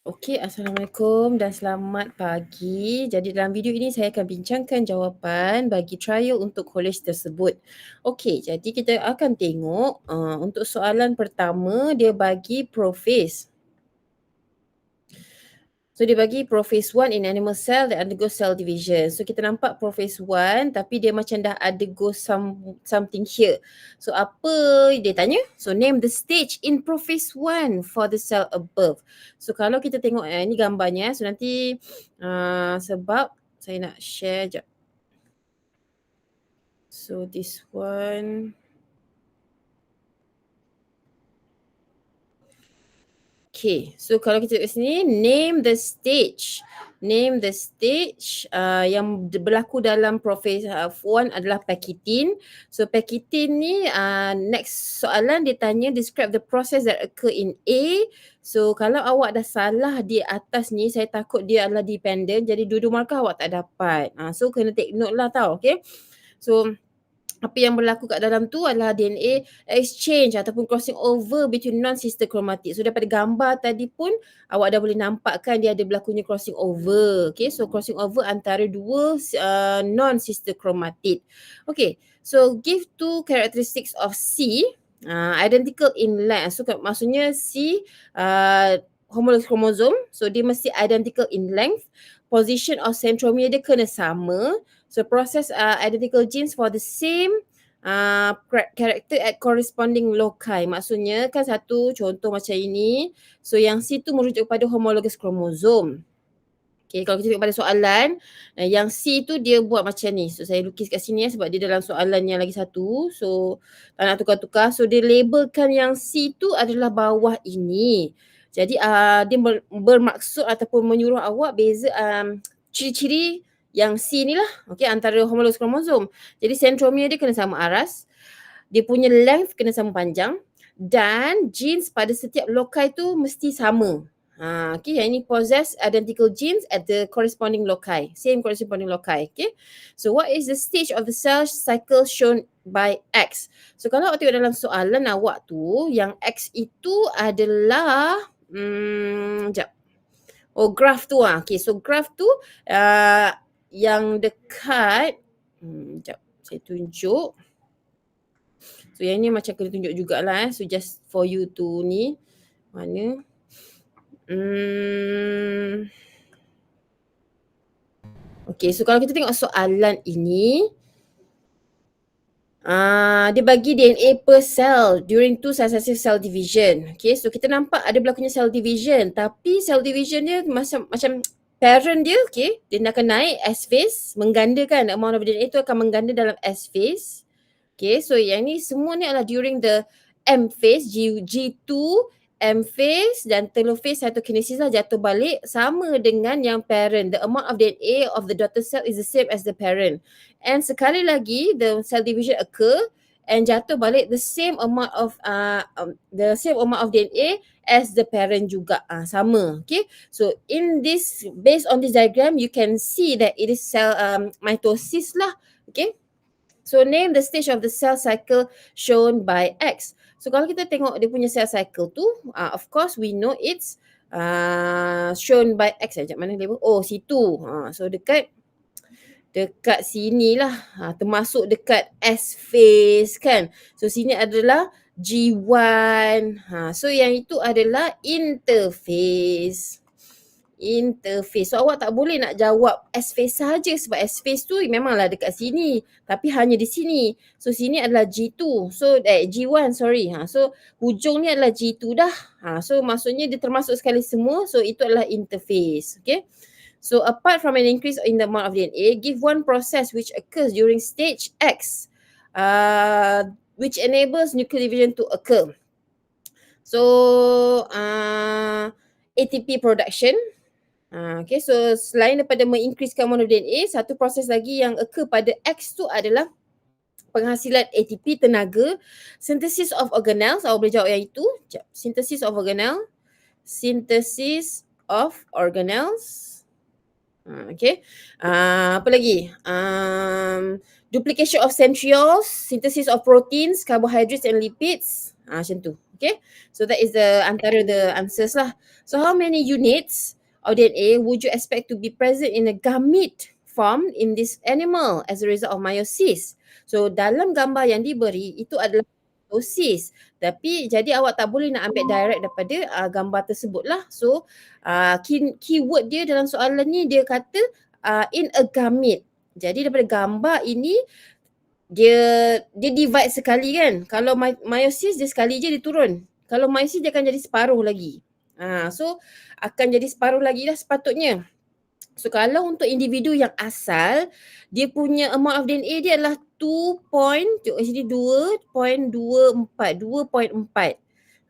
Okey, Assalamualaikum dan selamat pagi. Jadi dalam video ini saya akan bincangkan jawapan bagi trial untuk kolej tersebut. Okey, jadi kita akan tengok untuk soalan pertama dia bagi prophase. So dia bagi prophase 1 in animal cell that undergo cell division. So kita nampak prophase 1 tapi dia macam dah undergo something here. So apa dia tanya? So name the stage in prophase 1 for the cell above. So kalau kita tengok ini gambarnya. So nanti sebab saya nak share jap. So this one. Okay, so kalau kita tengok sini, name the stage. Name the stage yang berlaku dalam prophase 1 adalah Pakitin. So Pakitin ni next soalan dia tanya describe the process that occur in A. So kalau awak dah salah di atas ni, saya takut dia adalah dependent. Jadi dua-dua markah awak tak dapat. So kena take note lah tau, okay. So apa yang berlaku kat dalam tu adalah DNA exchange ataupun crossing over between non-sister chromatid. So daripada gambar tadi pun awak dah boleh nampakkan dia ada berlakunya crossing over. Okay, so crossing over antara dua non-sister chromatid. Okay, so give two characteristics of C identical in length. So maksudnya C homologous chromosome. So dia mesti identical in length. Position of centromere dia kena sama. So process identical genes for the same character at corresponding loci. Maksudnya kan satu contoh macam ini. So yang C tu merujuk kepada homologous chromosome. Okay, kalau kita tengok pada soalan, yang C tu dia buat macam ni. So saya lukis kat sini sebab dia dalam soalan yang lagi satu. So tak nak tukar-tukar. So dia labelkan yang C tu adalah bawah ini. Jadi dia bermaksud ataupun menyuruh awak beza ciri-ciri yang C ni lah, okay, antara homologous chromosome. Jadi centromere dia kena sama aras, dia punya length kena sama panjang dan genes pada setiap loci tu mesti sama. Okay, yang ini possess identical genes at the corresponding loci, same corresponding loci. Okay, so what is the stage of the cell cycle shown by X? So kalau awak tengok dalam soalan awak tu, yang X itu adalah sekejap. Oh, graph tu Okay, so graph tu yang dekat sekejap saya tunjuk. So yang ni macam kena tunjuk jugalah So just for you to ni mana Okay, so kalau kita tengok soalan ini dia bagi DNA per cell during two successive cell division. Okay, so kita nampak ada berlakunya cell division, tapi cell division dia macam parent dia, okay, dia akan naik S phase, menggandakan amount of DNA tu akan mengganda dalam S phase. Okay, so yang ni semua ni adalah during the M phase, G2, M phase dan telophase cytokinesis lah jatuh balik sama dengan yang parent. The amount of DNA of the daughter cell is the same as the parent. And sekali lagi the cell division occur and jatuh balik the same amount of DNA as the parent juga sama. Okay, so in this based on this diagram you can see that it is cell mitosis lah. Okay, so name the stage of the cell cycle shown by X. So kalau kita tengok dia punya cell cycle tu, of course we know it's shown by X. Sekejap mana label? Oh, situ. So dekat sini lah. Termasuk dekat S phase kan. So sini adalah G1. So yang itu adalah interphase. So awak tak boleh nak jawab S phase saja sebab S phase tu memanglah dekat sini tapi hanya di sini. So sini adalah G2. So G1 sorry. So hujung ni adalah G2 dah. So maksudnya dia termasuk sekali semua. So itu adalah interphase. Okay. So apart from an increase in the amount of DNA, give one process which occurs during stage X which enables nuclear division to occur. So ATP production. Okay, so selain daripada mengincreasekan amount of DNA, satu proses lagi yang occur pada X tu adalah penghasilan ATP tenaga, synthesis of organelles. Awak boleh jawab yang itu. Synthesis of organelle. Synthesis of organelles. Okay. Apa lagi? Duplication of centrioles, synthesis of proteins, carbohydrates and lipids. Macam tu. Okay, so that is the antara the answers lah. So how many units of DNA would you expect to be present in a gamete form in this animal as a result of meiosis? So dalam gambar yang diberi itu adalah mitosis. Tapi jadi awak tak boleh nak ambil direct daripada gambar tersebut lah. So keyword dia dalam soalan ni dia kata in a gamete. Jadi daripada gambar ini dia divide sekali kan. Kalau meiosis dia sekali je dia turun. Kalau meiosis dia akan jadi separuh lagi. So akan jadi separuh lagi dah sepatutnya. So kalau untuk individu yang asal, dia punya amount of DNA dia adalah 2.24.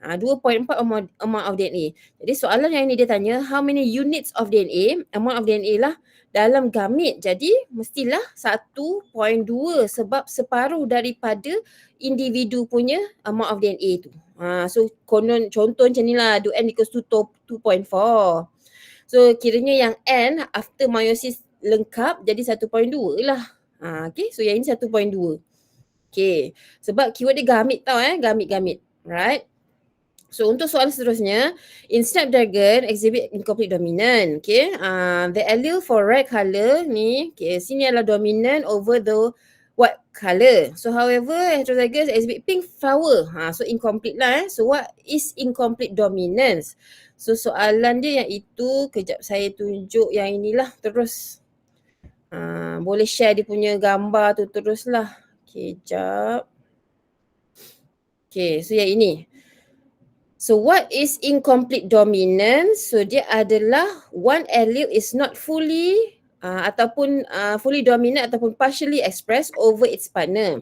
2.4 amount of DNA. Jadi soalan yang ini dia tanya, how many units of DNA, amount of DNA lah dalam gamete. Jadi mestilah 1.2 sebab separuh daripada individu punya amount of DNA tu. So konon contoh macam ni lah, do n equals to 2.4. So kiranya yang n after meiosis lengkap jadi 1.2 lah. Okay, so yang ini 1.2. Okay, sebab keyword dia gamete tau gamete. Right. So untuk soalan seterusnya, in Snapdragon exhibit incomplete dominant. Okay, the allele for red colour ni, okay, sini adalah dominant over the white colour. So however, heterozygous exhibit pink flower. So incomplete lah. So what is incomplete dominance? So soalan dia yang itu, kejap saya tunjuk yang inilah terus. Boleh share dia punya gambar tu teruslah. Kejap. Okay, so yang ini. So what is incomplete dominance? So dia adalah one allele is not fully fully dominant ataupun partially expressed over its partner.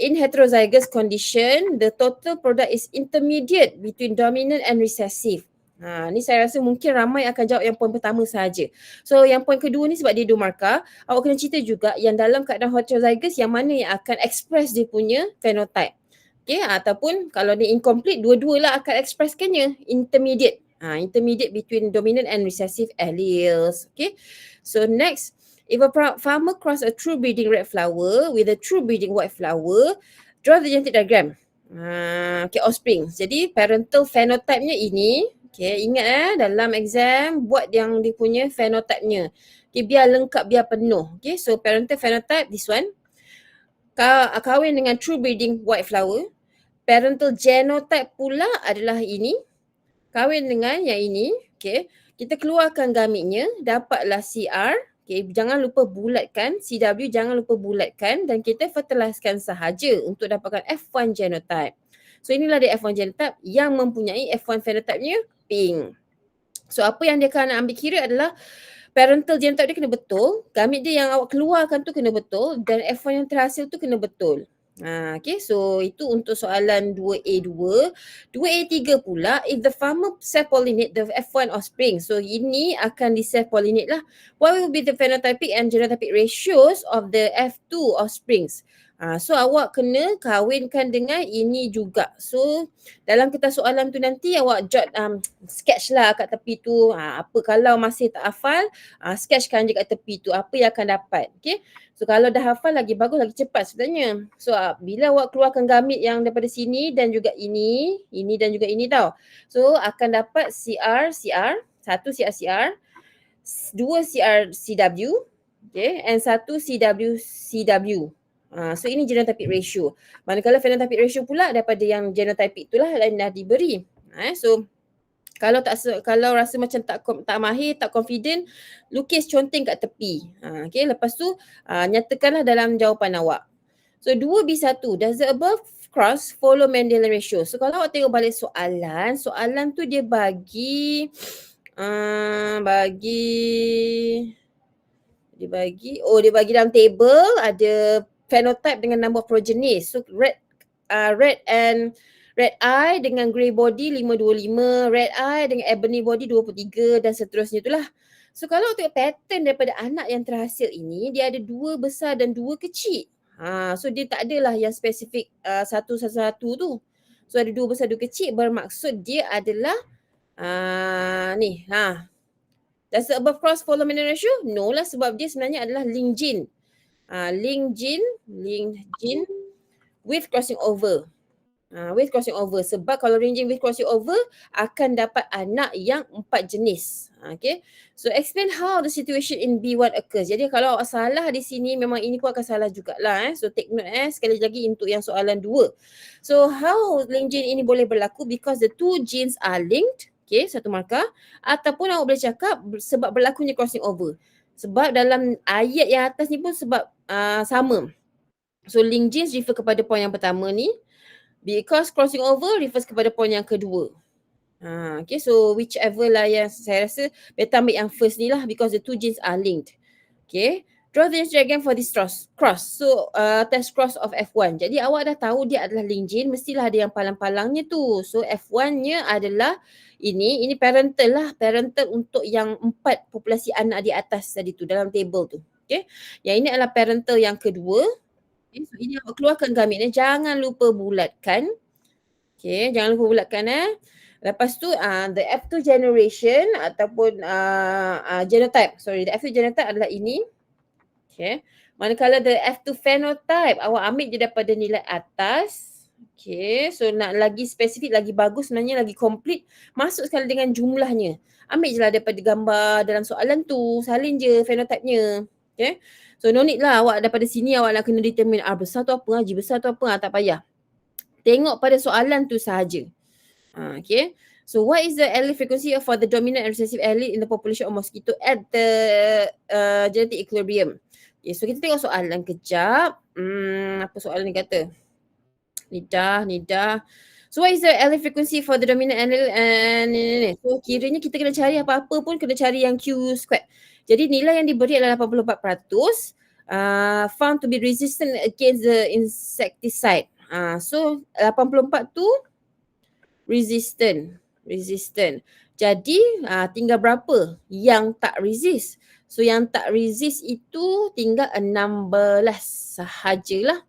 In heterozygous condition, the total product is intermediate between dominant and recessive. Ni saya rasa mungkin ramai akan jawab yang poin pertama saja. So yang poin kedua ni sebab dia 2 markah, awak kena cerita juga yang dalam keadaan heterozygous yang mana yang akan express dia punya phenotype. Okay, ataupun kalau dia incomplete, dua-dua lah akan expresskannya intermediate. Intermediate between dominant and recessive alleles. Okay, so next, if a farmer cross a true breeding red flower with a true breeding white flower, draw the genetic diagram. Okay, offspring. Jadi parental phenotype-nya ini, okay, ingat dalam exam buat yang dia punya phenotype-nya. Okay, biar lengkap, biar penuh. Okay, so parental phenotype, this one. Kahwin dengan true breeding white flower. Parental genotype pula adalah ini. Kahwin dengan yang ini. Okay. Kita keluarkan gametnya. Dapatlah CR. Okay. Jangan lupa bulatkan. CW jangan lupa bulatkan. Dan kita fertilizekan sahaja untuk dapatkan F1 genotype. So inilah dia F1 genotype yang mempunyai F1 phenotype-nya pink. So apa yang dia akan ambil kira adalah parental genotype dia kena betul. Gamete dia yang awak keluarkan tu kena betul. Dan F1 yang terhasil tu kena betul. Okay, so itu untuk soalan 2A2. 2A3 pula, if the farmer self-pollinate the F1 offspring. So ini akan di self-pollinate lah. What will be the phenotypic and genotypic ratios of the F2 offsprings? So awak kena kahwinkan dengan ini juga. So dalam kertas soalan tu nanti awak jot sketch lah kat tepi tu. Apa kalau masih tak hafal, sketchkan je kat tepi tu apa yang akan dapat. Okay. So kalau dah hafal lagi bagus, lagi cepat sebenarnya. So bila awak keluarkan gamete yang daripada sini dan juga ini dan juga ini tau. So akan dapat CR, 1 CR, 2 CR-CW, okay, and 1 CW-CW. So ini genotypic ratio. Manakala phenotypic ratio pula daripada yang genotypic itulah yang dah diberi. So kalau rasa macam tak mahir, tak confident, lukis conteng kat tepi. Okay, lepas tu nyatakanlah dalam jawapan awak. So 2B1, does the above cross follow Mendelian ratio? So kalau awak tengok balik soalan tu dia bagi dalam table ada phenotype dengan number of progeny. So red eye dengan grey body 525, red eye dengan ebony body 23 dan seterusnya itulah. So kalau tengok pattern daripada anak yang terhasil ini, dia ada 2 besar dan 2 kecil. So dia tak adalah yang spesifik satu tu. So ada 2 besar 2 kecil, bermaksud dia adalah ni. Does the above cross follow Mendelian ratio? No lah, sebab dia sebenarnya adalah linked gene with crossing over. With crossing over. Sebab kalau ranging with crossing over akan dapat anak yang 4 jenis. Okay. So explain how the situation in B1 occurs. Jadi kalau awak salah di sini memang ini pun akan salah jugalah. So take note sekali lagi untuk yang soalan 2. So how linked gene ini boleh berlaku because the two genes are linked. Okay, satu markah. Ataupun awak boleh cakap sebab berlakunya crossing over. Sebab dalam ayat yang atas ni pun sebab sama. So linked genes refer kepada poin yang pertama ni. Because crossing over refers kepada poin yang kedua. Okay, so whichever lah yang saya rasa better ambil yang first ni lah because the two genes are linked. Okay, draw the diagram for this cross. So test cross of F1. Jadi awak dah tahu dia adalah linked gene, mestilah ada yang palang-palangnya tu. So F1-nya adalah ini parental lah, parental untuk yang 4 populasi anak di atas tadi tu dalam table tu. Okay, yang ini adalah parental yang kedua. Okay, so ini awak keluarkan gamitnya, jangan lupa bulatkan. Okay, jangan lupa bulatkan Lepas tu the F2 generation ataupun genotype. Sorry, the F2 genotype adalah ini. Okay. Manakala the F2 phenotype, awak ambil je daripada nilai atas. Okay, so nak lagi spesifik, lagi bagus sebenarnya, lagi complete, masuk sekali dengan jumlahnya. Ambil je lah daripada gambar dalam soalan tu, salin je phenotype-nya. Okay. So no need lah awak daripada sini awak nak kena determine R besar tu apa, G besar tu apa, tak payah. Tengok pada soalan tu sahaja. Okay. So what is the allele frequency for the dominant and recessive allele in the population of mosquito at the genetic equilibrium? Okay, so kita tengok soalan kejap. Apa soalan ni kata? Nidah. So what is the allele frequency for the dominant allele and so kiranya kita kena cari apa-apa pun kena cari yang Q squared. Jadi nilai yang diberi adalah 84%. Found to be resistant against the insecticide. So 84 tu resistant. Jadi tinggal berapa yang tak resist? So yang tak resist itu tinggal 16 sahajalah.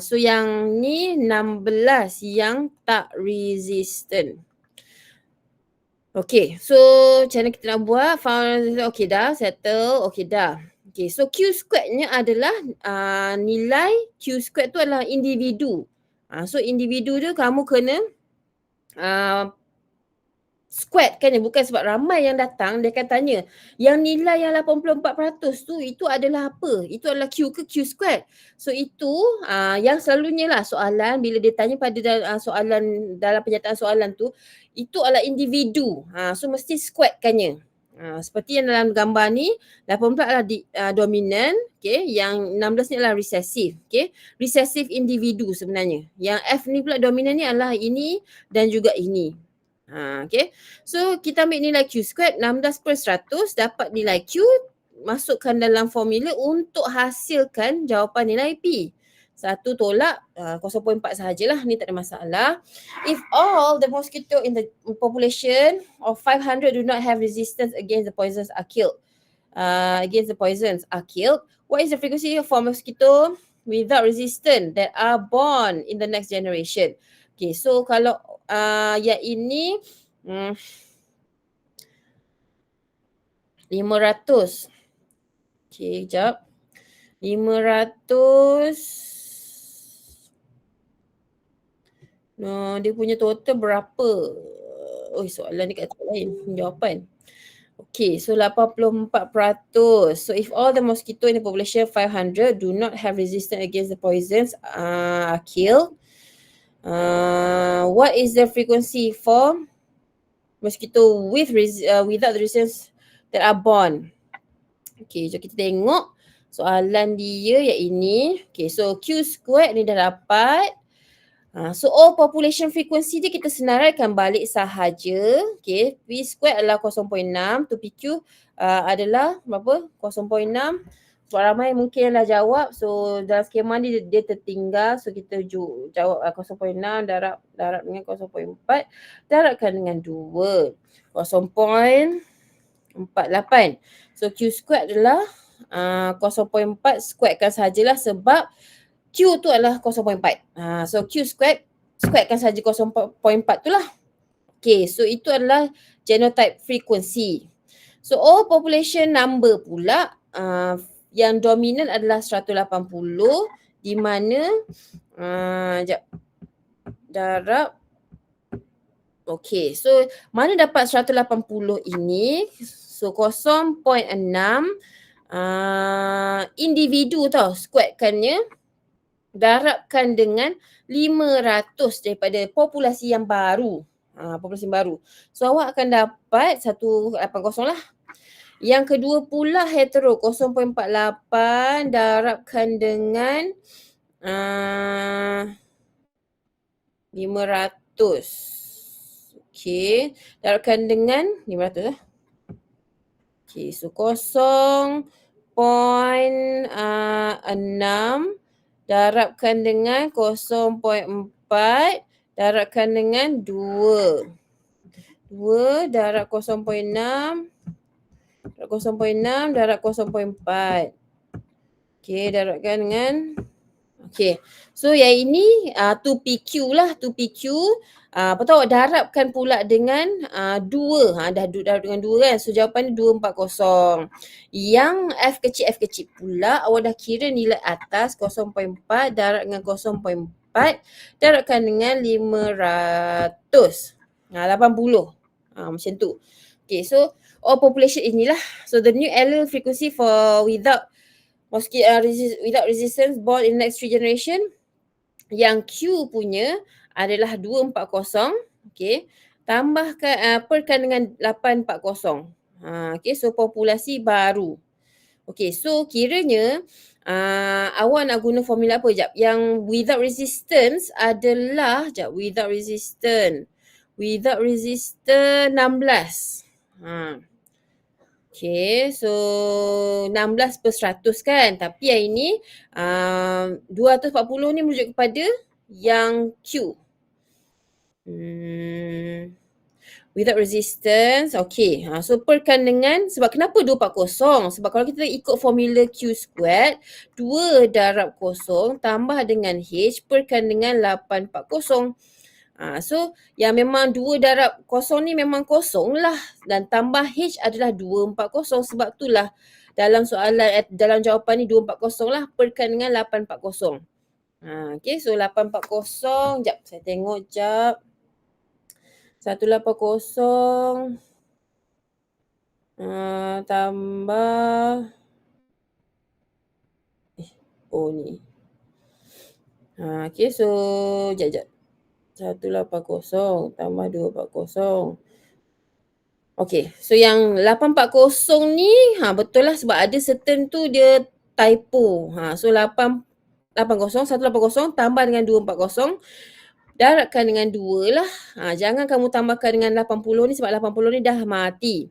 So yang ni 16 yang tak resistant. Okay, so macam mana kita nak buat? Okay dah, settle. Okay dah. Okay, so Q squared-nya adalah nilai Q squared tu adalah individu. So individu tu kamu kena squared kan, bukan sebab ramai yang datang dia akan tanya yang nilai yang 84% tu itu adalah apa? Itu adalah Q ke Q squared? So itu yang selalunya lah soalan bila dia tanya pada soalan dalam penyataan soalan tu itu adalah individu. So mesti squaredkannya. Seperti yang dalam gambar ni 84 adalah dominant, okay, yang 16 ni adalah recessive, okay. Recessive individu sebenarnya. Yang F ni pula dominant ni adalah ini dan juga ini. Okay. So kita ambil nilai Q squared 16/100 dapat nilai Q, masukkan dalam formula untuk hasilkan jawapan nilai P. 1 tolak 0.4 sahajalah, ni tak ada masalah. If all the mosquito in the population of 500 do not have resistance against the poisons are killed, what is the frequency for mosquito without resistance that are born in the next generation? Okay, so kalau yang ini 500. Okay, sekejap. 500. No, dia punya total berapa? Soalan ni kat tempat lain. Jawapan. Okay, so 84%. So if all the mosquito in the population 500 do not have resistance against the poisons are killed, what is the frequency for mosquito without the resistance that are born? Okay, jom kita tengok soalan dia yang ini. Okay, so Q squared ni dah dapat. So all population frequency dia kita senaraikan balik sahaja. Okay, P squared adalah 0.6, tu PQ adalah berapa? 0.6. Sebab ramai mungkin yang dah jawab. So dalam skema ni dia tertinggal. So kita jawab 0.6 darab dengan 0.4. Darabkan dengan 2. 0.48. So Q squared adalah 0.4 squaredkan sahajalah sebab Q tu adalah 0.4. So Q squaredkan sahaja 0.4 tu lah. Okay, so itu adalah genotype frequency. So all population number pula yang dominant adalah 180 di mana sekejap. darab. Okey, so mana dapat 180 ini? So 0.6 individu tau, squarekannya darabkan dengan 500 daripada populasi yang baru. Populasi yang baru. So awak akan dapat 180 lah. Yang kedua pula hetero 0.48 darabkan dengan 500. Okey, darabkan dengan 500 lah. Okey, so 0.6 darabkan dengan 0.4 darabkan dengan 2. 2 darab 0.6 darab 0.4. Okey, darabkan dengan so yang ini 2PQ lah, 2PQ. Lepas tu awak darabkan pula dengan 2. Dah darab dengan 2 kan. So jawapan ni 240. Yang F kecil pula awak dah kira nilai atas 0.4 darab dengan 0.4 darabkan dengan 500. 80. Macam tu. Okay, so all population inilah. So the new allele frequency for without resistance born in next 3 generation, yang Q punya adalah 240. Okay, tambahkan perkan dengan 840. Okay, so populasi baru. Okay, so kiranya awak nak guna formula apa? Sekejap. Yang without resistance adalah without resistance 16. Okay, so 16 per 100 kan. Tapi yang ini 240 ni merujuk kepada yang Q. Without resistance, okay. So perkan dengan, sebab kenapa 240? Sebab kalau kita ikut formula Q squared, 2 darab kosong tambah dengan H perkan dengan 840. So yang memang 2 darab kosong ni memang kosong lah, dan tambah H adalah 240. Sebab itulah dalam soalan, dalam jawapan ni 240 lah perkan dengan 840. Okay, so 840, sekejap saya tengok sekejap. 180 tambah ni. Okay, so sekejap. 180 tambah 240. Okay, so yang 840 ni betul lah, sebab ada certain tu dia typo. So 180 tambah dengan 240 darabkan dengan 2 lah. Jangan kamu tambahkan dengan 80 ni, sebab 80 ni dah mati.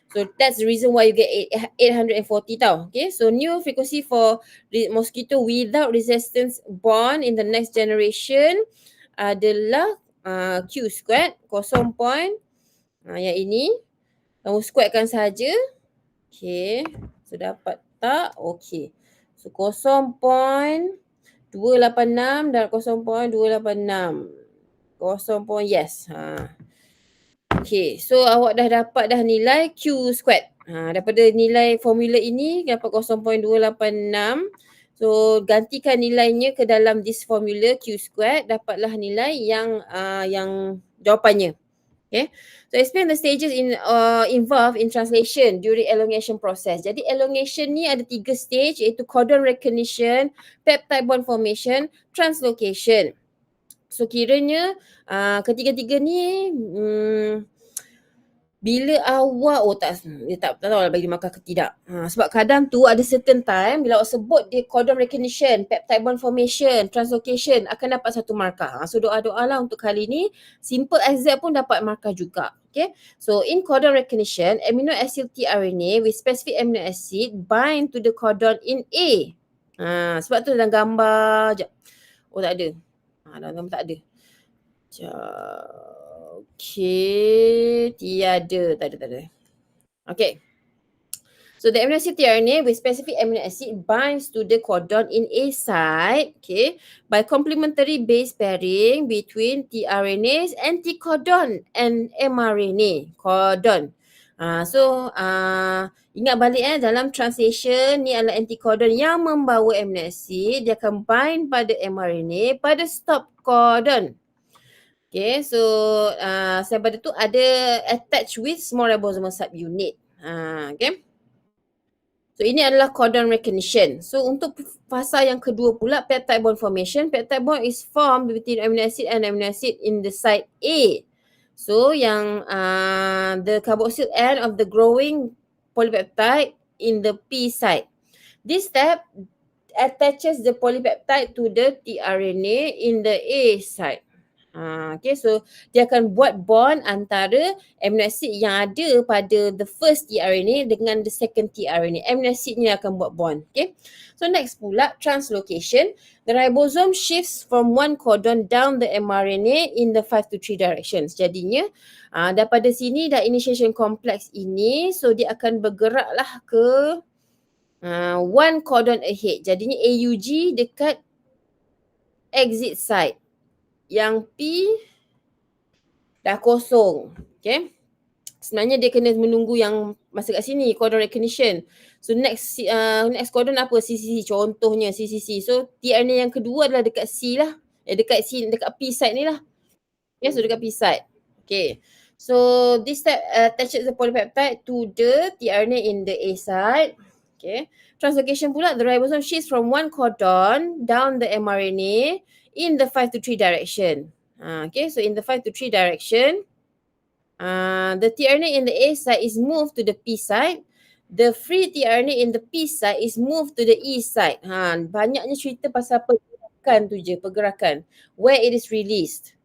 So that's the reason why you get 840 tau. Okay, so new frequency for mosquito without resistance born in the next generation adalah Q squared 0. Yang ini kamu squarekan saja. Okay, so dapat tak? Okay, so 0.286 darab 0.286. Yes. Okay, so awak dah dapat dah nilai Q squared. Daripada nilai formula ini dapat 0.286. So gantikan nilainya ke dalam this formula Q squared, dapatlah nilai yang jawapannya. Okay, so explain the stages involved in translation during elongation process. Jadi elongation ni ada 3 stage, iaitu codon recognition, peptide bond formation, translocation. So kiranya ketiga-tiga ni bila awak tak tahu lah bagi makan ke tidak. Sebab kadang tu ada certain time bila awak sebut dia codon recognition, peptide bond formation, translocation akan dapat satu markah. So doa-doa lah untuk kali ni, simple as that pun dapat markah juga. Okay, so in codon recognition, amino acid tRNA with specific amino acid bind to the codon in A. Sebab tu dalam gambar, sekejap. Tak ada. Dalam gambar tak ada. Okay, tak ada. Okay. So the amino acid tRNA with specific amino acid binds to the codon in A site, okay, by complementary base pairing between tRNAs, anticodon and mRNA, codon. Ingat balik dalam translation ni adalah anticodon yang membawa amino acid, dia akan bind pada mRNA pada stop codon. Okay, so sel pada tu ada attached with small ribosomal subunit. Okay. So ini adalah codon recognition. So untuk fasa yang kedua pula, peptide bond formation. Peptide bond is formed between amino acid and amino acid in the site A. So yang the carboxyl end of the growing polypeptide in the P site. This step attaches the polypeptide to the tRNA in the A site. Okay, so dia akan buat bond antara amino acid yang ada pada the first tRNA dengan the second tRNA. Amino acid ni akan buat bond. Okay, so next pula translocation. The ribosome shifts from one codon down the mRNA in the 5 to 3 directions. Jadinya daripada sini dah initiation complex ini, so dia akan bergeraklah ke one codon ahead. Jadinya AUG dekat exit site. Yang P dah kosong. Okay. Sebenarnya dia kena menunggu yang masa kat sini, codon recognition. So next codon apa? CCC contohnya CCC. So tRNA yang kedua adalah dekat C lah. Dekat C, dekat P site ni lah. Okay, so dekat P site. Okay. So this step attaches the polypeptide to the tRNA in the A site. Okay. Translocation pula, the ribosome shifts from one codon down the mRNA in the 5 to 3 direction. Okay, so in the 5 to 3 direction, the tRNA in the A site is moved to the P site. The free tRNA in the P site is moved to the E site. Banyaknya cerita pasal pergerakan tu je, pergerakan. Where it is released.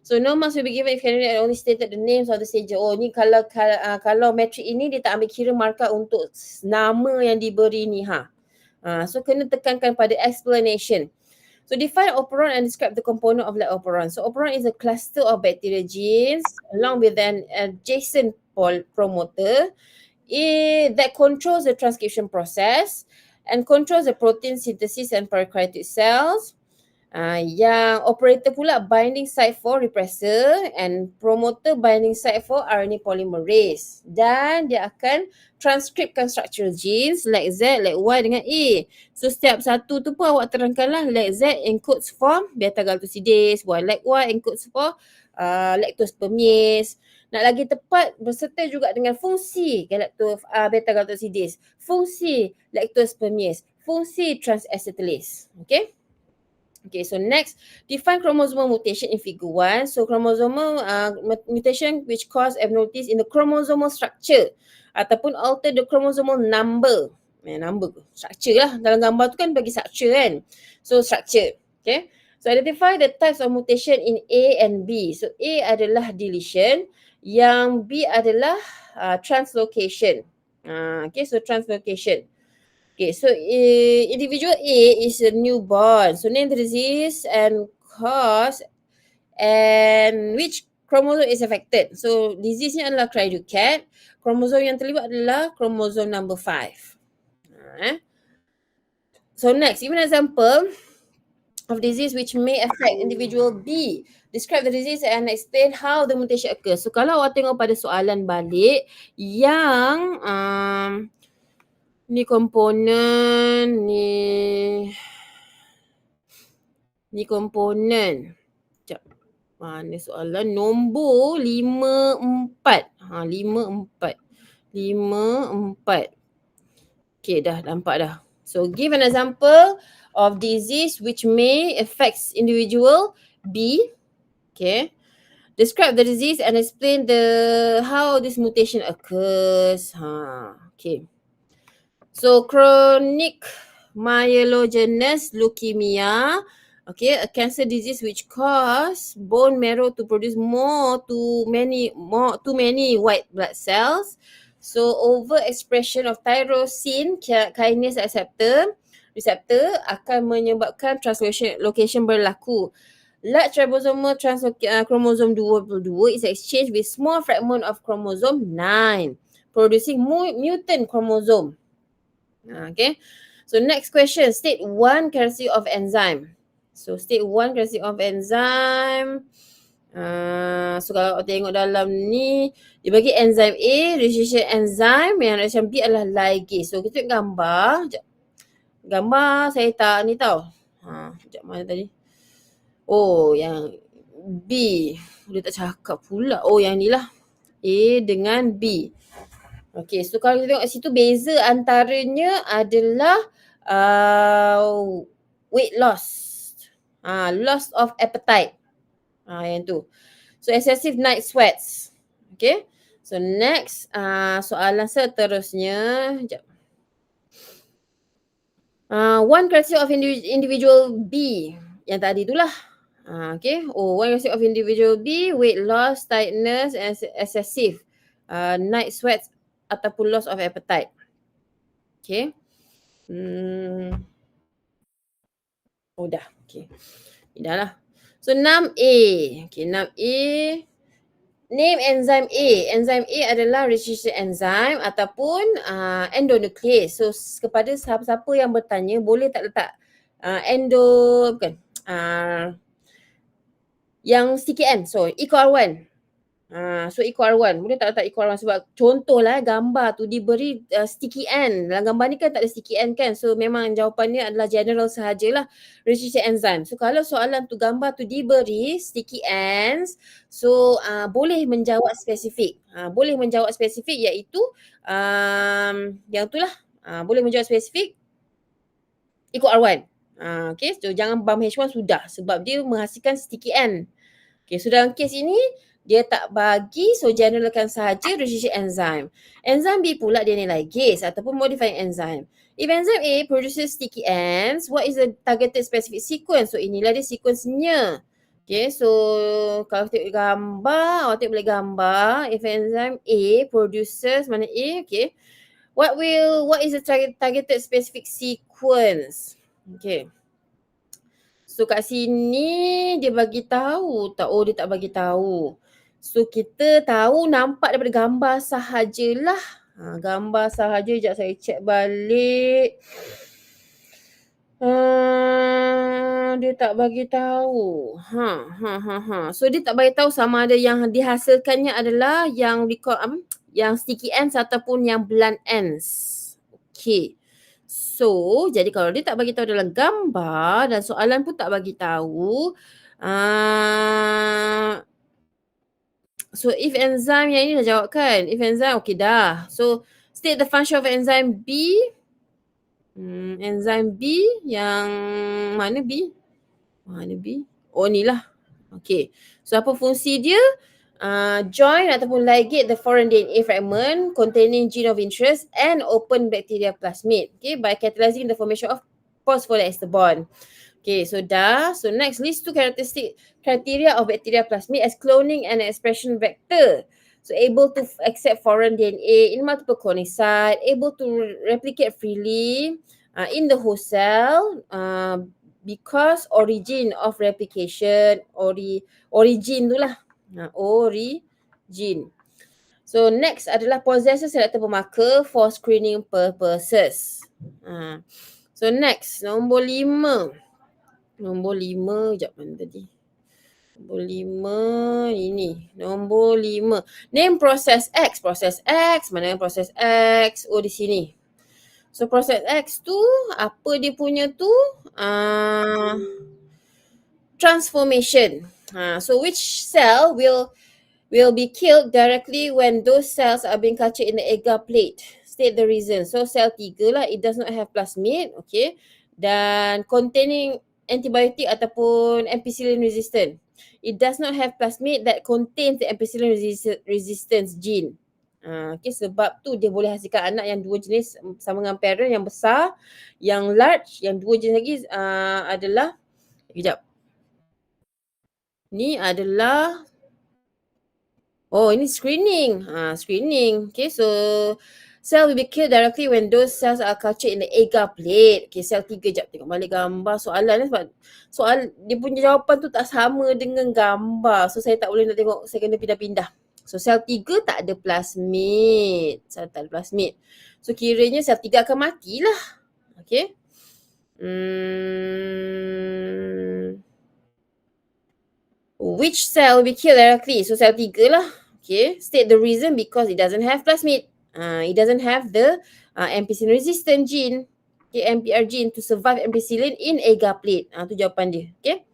So no marks will be given if candidate only stated the names of the stage. Oh ni kalau metrik ini dia tak ambil kira markah untuk nama yang diberi ni so kena tekankan pada explanation. So define operon and describe the component of that operon. So operon is a cluster of bacteria genes along with an adjacent promoter that controls the transcription process and controls the protein synthesis and prokaryotic cells. Yang operator pula binding site for repressor and promoter binding site for RNA polymerase. Dan dia akan transcriptkan structural genes like Z, like Y dengan A. So setiap satu tu pun awak terangkanlah, like Z encodes for beta-galactosidase, like Y encodes for lactose permease. Nak lagi tepat, berserta juga dengan fungsi beta-galactosidase, fungsi lactose permease, fungsi transacetylase. Okay. Okay, so next, define chromosomal mutation in figure 1. So chromosomal mutation which cause abnormalities in the chromosomal structure ataupun alter the chromosomal number. Structure lah. Dalam gambar tu kan bagi structure kan. So structure. Okay. So identify the types of mutation in A and B. So A adalah deletion. Yang B adalah translocation. Okay, so translocation. Okay, so individual A is a newborn. So name the disease and cause and which chromosome is affected. So disease ni adalah Cry-Ducat. Chromosome yang terlibat adalah chromosome number 5. So next, give an example of disease which may affect individual B. Describe the disease and explain how the mutation occurs. So kalau awak tengok pada soalan balik yang ni komponen ni komponen. Sekejap. Mana soalan? Nombor 54. 54. Okay, dah nampak dah. So give an example of disease which may affect individual B. Okay. Describe the disease and explain how this mutation occurs. Okay. So chronic myelogenous leukemia, okay, a cancer disease which cause bone marrow to produce too many white blood cells. So overexpression of tyrosine kinase receptor akan menyebabkan translocation berlaku. Large ribosomal chromosome 22 is exchanged with small fragment of chromosome 9, producing mutant chromosome. Okay. So next question, state one characteristic of enzyme. So state one characteristic of enzyme. So kalau tengok dalam ni, dia bagi enzyme A, registration enzyme, yang registration B adalah ligase. So kita tengok gambar. Gambar saya tak ni tau. Sekejap mana tadi. Oh, yang B. Dia tak cakap pula. Oh, yang ni lah. A dengan B. Okay, so kalau kita tengok situ beza antaranya adalah weight loss. Loss of appetite. Yang tu. So excessive night sweats. Okay. So next soalan seterusnya. Sekejap. One characteristic of individual B. Yang tadi itulah. Okay. One characteristic of individual B, weight loss, tiredness, and excessive night sweats ataupun loss of appetite. Okay. Dah. Okay. Dah lah. So 6A. Okay, 6A. Name enzyme A. Enzyme A adalah registration enzyme ataupun endonuclease. So kepada siapa-siapa yang bertanya, boleh tak letak yang sticky N. So EcoR1. So EcoR1. Boleh tak letak EcoR1 sebab contohlah gambar tu diberi sticky N. Dalam gambar ni kan tak ada sticky N kan. So memang jawapannya adalah general sahajalah registration enzyme. So kalau soalan tu gambar tu diberi sticky Ns, so boleh menjawab spesifik. Boleh menjawab spesifik iaitu yang tu lah. Boleh menjawab spesifik EcoR1. Okay, so jangan BAM H1 sudah sebab dia menghasilkan sticky N. Okay, so dalam kes ini dia tak bagi, so generalkan sahaja registration enzyme. Enzyme B pula dia ni ligase ataupun modifying enzyme. If enzyme A produces sticky ends, what is the targeted specific sequence? So inilah dia sequence-nya. Okay, so kalau tengok gambar, awak tengok boleh gambar. If enzyme A produces, mana A? Okay. What is the targeted specific sequence? Okay. So kat sini dia bagi tahu tak? Dia tak bagi tahu. So kita tahu nampak daripada gambar sahajalah. Gambar sahaja, sekejap saya check balik. Dia tak bagi tahu. So dia tak bagi tahu sama ada yang dihasilkannya adalah yang sticky ends ataupun yang blunt ends. Okay. So, jadi kalau dia tak bagi tahu dalam gambar dan soalan pun tak bagi tahu, so if enzyme yang ini dah jawab kan? If enzyme, okay dah. So, state the function of enzyme B. Enzyme B yang mana B? Mana B? Oh ni lah. Okay. So, apa fungsi dia? Join ataupun ligate the foreign DNA fragment containing gene of interest and open bacteria plasmid, okay, by catalyzing the formation of phosphoester bond. Okay, so dah. So next, list two criteria of bacteria plasmid as cloning and expression vector. So able to accept foreign DNA in multiple cloning site, able to replicate freely in the host cell, because origin of replication, origin tu lah. Origin. So next adalah possesses selectable marker for screening purposes. So next, nombor 5. Nombor 5, sekejap mana tadi? Nombor 5, ini. Nombor 5. Name process X. Process X, mana process X? Oh, di sini. So process X tu, apa dia punya tu? Transformation. So which cell will be killed directly when those cells are being cultured in the agar plate? State the reason. So cell 3 lah, it does not have plasmid, okay. Dan containing antibiotic ataupun ampicillin resistant. It does not have plasmid that contains the ampicillin resistance gene. Okay, sebab tu dia boleh hasilkan anak yang dua jenis sama dengan parent yang besar, yang large, yang dua jenis lagi adalah, sekejap. Ni adalah, ini screening. Screening. Okay, so cell will be killed directly when those cells are cultured in the agar plate. Okay, cell 3. Sekejap tengok balik gambar soalan ni sebab dia punya jawapan tu tak sama dengan gambar. So saya tak boleh nak tengok, saya kena pindah-pindah. So sel 3 tak ada plasmid. Sel tak ada plasmid. So kiranya sel 3 akan matilah. Okay. Which cell will be killed directly? So sel 3 lah. Okay. State the reason because it doesn't have plasmid. It doesn't have the ampicillin resistant gene. Okay, MPR gene to survive ampicillin in agar plate. Tu jawapan dia. Okay.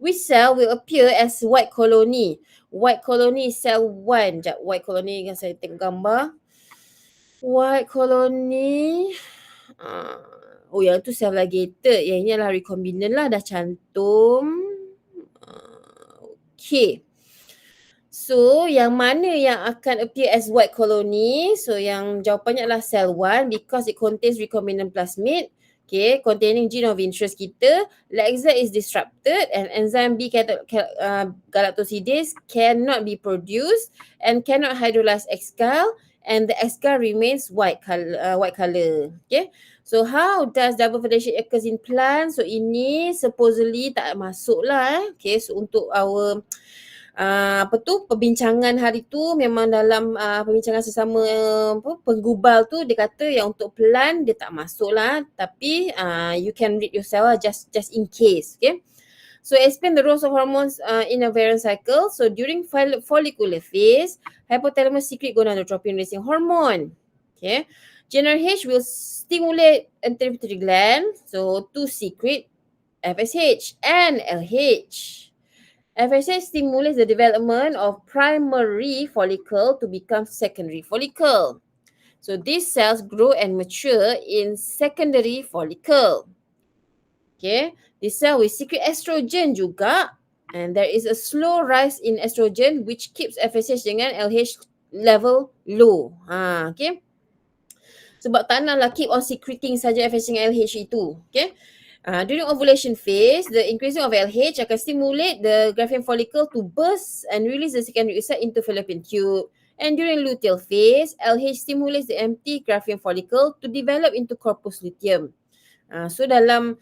which cell will appear as white colony? White colony is cell 1. Sekejap, white colony kan saya tengok gambar. White colony. Oh, yang tu cell ligated. Yang ini adalah recombinant lah, dah cantum. Okay. So, yang mana yang akan appear as white colony? So, yang jawapannya adalah cell 1 because it contains recombinant plasmid. Okay, containing gene of interest kita. Lactase is disrupted and enzyme galactosidase cannot be produced and cannot hydrolyze X-cal and the X-cal remains white color. Okay, so how does double fertilization occurs in plants? So, ini supposedly tak masuk lah. Okay, so untuk our perbincangan hari tu memang dalam perbincangan sesama penggubal tu dia kata yang untuk plant dia tak masuk lah, tapi you can read yourself lah, just in case. Okay, so explain the roles of hormones in ovarian cycle. So during follicular phase, hypothalamus secrete gonadotropin releasing hormone. Okay, GnRH will stimulate anterior pituitary gland so to secrete FSH and LH. FSH stimulates the development of primary follicle to become secondary follicle. So these cells grow and mature in secondary follicle. Okay, this cell will secrete estrogen juga, and there is a slow rise in estrogen which keeps FSH dengan LH level low. Okay. Sebab tak naklah keep on secreting saja FSH dengan LH itu. Okay. During ovulation phase, the increasing of LH akan stimulate the Graafian follicle to burst and release the secondary oocyte into fallopian tube. And during luteal phase, LH stimulates the empty Graafian follicle to develop into corpus luteum. So dalam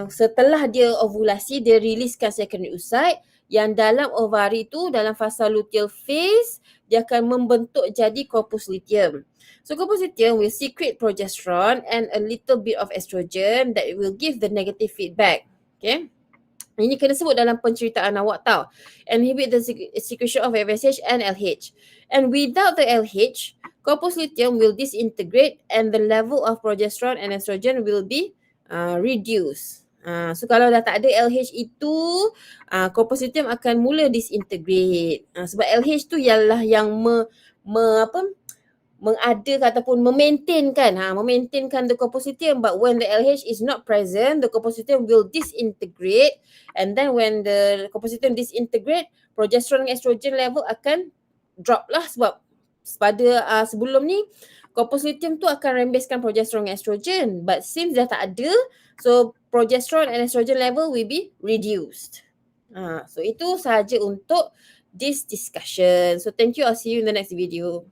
setelah dia ovulasi, dia releasekan secondary oocyte yang dalam ovari tu dalam fasa luteal phase dia akan membentuk jadi corpus luteum. So corpus luteum will secrete progesterone and a little bit of estrogen that will give the negative feedback. Okay. Ini kena sebut dalam penceritaan awak tau. Inhibit the secretion of FSH and LH. And without the LH, corpus luteum will disintegrate and the level of progesterone and estrogen will be reduced. So kalau dah tak ada LH itu, corpus luteum akan mula disintegrate. Sebab LH tu ialah yang mengadakan ataupun memaintainkan the corpus luteum, but when the LH is not present, the corpus luteum will disintegrate, and then when the corpus luteum disintegrate, progesterone dan estrogen level akan drop lah, sebab pada sebelum ni corpus luteum tu akan rembeskan progesterone dan estrogen, but since dah tak ada, so progesterone and estrogen level will be reduced. So itu sahaja untuk this discussion. So thank you, I'll see you in the next video.